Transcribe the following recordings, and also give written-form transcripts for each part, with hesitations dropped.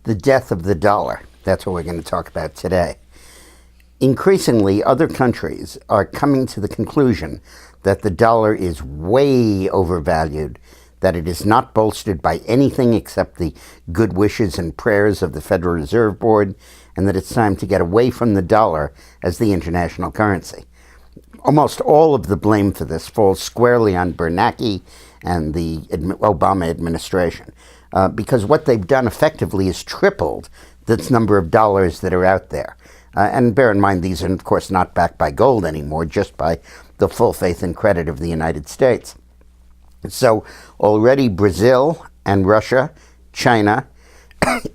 the death of the dollar. That's what we're going to talk about today. Increasingly, other countries are coming to the conclusion that the dollar is way overvalued, that it is not bolstered by anything except the good wishes and prayers of the Federal Reserve Board, and that it's time to get away from the dollar as the international currency. Almost all of the blame for this falls squarely on Bernanke and the Obama administration, because what they've done effectively is tripled this number of dollars that are out there. And bear in mind, these are, of course, not backed by gold anymore, just by the full faith and credit of the United States. So already Brazil and Russia, China,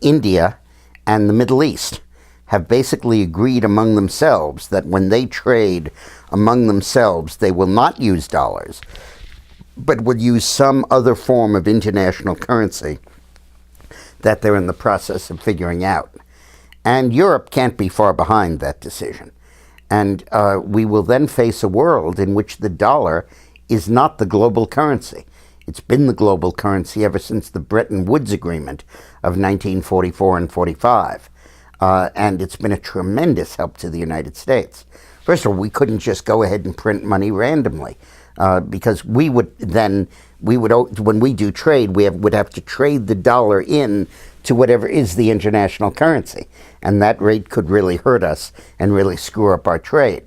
India, and the Middle East have basically agreed among themselves that when they trade among themselves, they will not use dollars, but would use some other form of international currency that they're in the process of figuring out. And Europe can't be far behind that decision. And we will then face a world in which the dollar is not the global currency. It's been the global currency ever since the Bretton Woods Agreement of 1944 and 45. And it's been a tremendous help to the United States. First of all, we couldn't just go ahead and print money randomly, because when we do trade, we would have to trade the dollar in to whatever is the international currency. And that rate could really hurt us and really screw up our trade.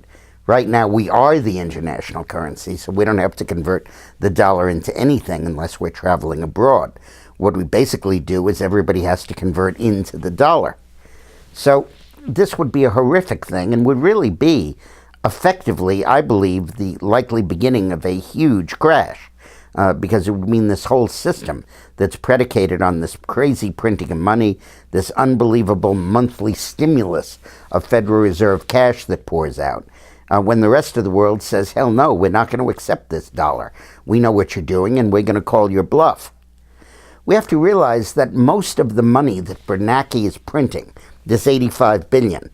Right now, we are the international currency, so we don't have to convert the dollar into anything unless we're traveling abroad. What we basically do is everybody has to convert into the dollar. So this would be a horrific thing and would really be, effectively, I believe, the likely beginning of a huge crash, because it would mean this whole system that's predicated on this crazy printing of money, this unbelievable monthly stimulus of Federal Reserve cash that pours out, when the rest of the world says, hell no, we're not going to accept this dollar. We know what you're doing, and we're going to call your bluff. We have to realize that most of the money that Bernanke is printing, this $85 billion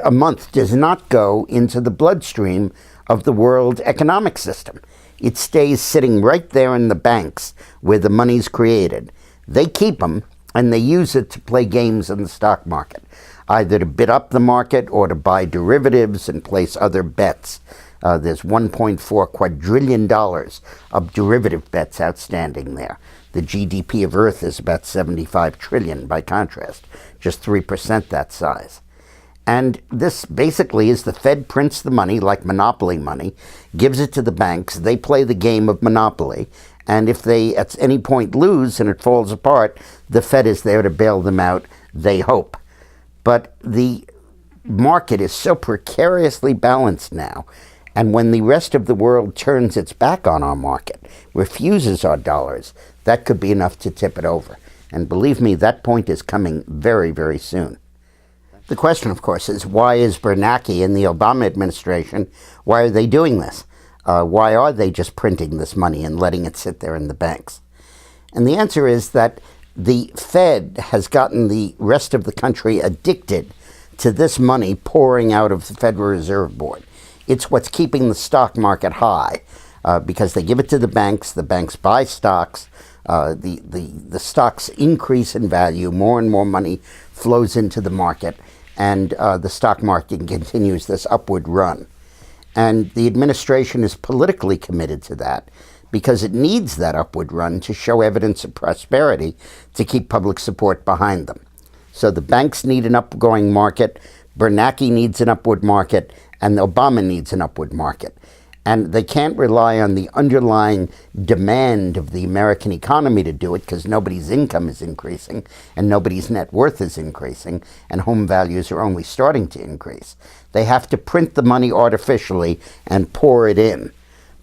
a month, does not go into the bloodstream of the world economic system. It stays sitting right there in the banks where the money's created. They keep them, and they use it to play games in the stock market, either to bid up the market or to buy derivatives and place other bets. There's $1.4 quadrillion of derivative bets outstanding there. The GDP of Earth is about 75 trillion by contrast, just 3% that size. And this basically is the Fed prints the money like monopoly money, gives it to the banks, they play the game of monopoly, and if they at any point lose and it falls apart, the Fed is there to bail them out, they hope. But the market is so precariously balanced now, and when the rest of the world turns its back on our market, refuses our dollars, that could be enough to tip it over. And believe me, that point is coming very, very soon. The question, of course, is why is Bernanke and the Obama administration, why are they doing this? Why are they just printing this money and letting it sit there in the banks? And the answer is that the Fed has gotten the rest of the country addicted to this money pouring out of the Federal Reserve Board. It's what's keeping the stock market high, because they give it to the banks buy stocks, the stocks increase in value, more and more money flows into the market, and the stock market continues this upward run. And the administration is politically committed to that because it needs that upward run to show evidence of prosperity to keep public support behind them. So the banks need an upgoing market, Bernanke needs an upward market, and Obama needs an upward market. And they can't rely on the underlying demand of the American economy to do it because nobody's income is increasing and nobody's net worth is increasing and home values are only starting to increase. They have to print the money artificially and pour it in.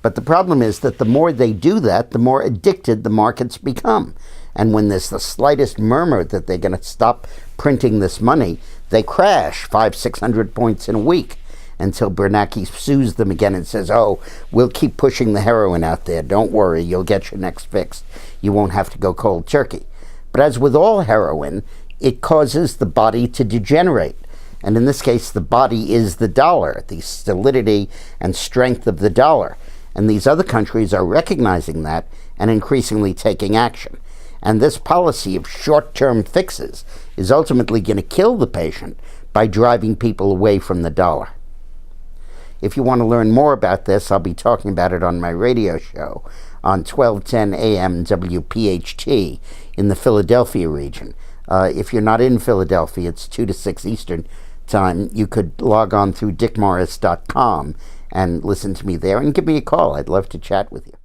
But the problem is that the more they do that, the more addicted the markets become. And when there's the slightest murmur that they're going to stop printing this money, they crash 500-600 points in a week, until Bernanke sues them again and says, oh, we'll keep pushing the heroin out there. Don't worry, you'll get your next fix. You won't have to go cold turkey. But as with all heroin, it causes the body to degenerate. And in this case, the body is the dollar, the solidity and strength of the dollar. And these other countries are recognizing that and increasingly taking action. And this policy of short-term fixes is ultimately going to kill the patient by driving people away from the dollar. If you want to learn more about this, I'll be talking about it on my radio show on 1210 AM WPHT in the Philadelphia region. If you're not in Philadelphia, it's 2 to 6 Eastern time. You could log on through dickmorris.com and listen to me there and give me a call. I'd love to chat with you.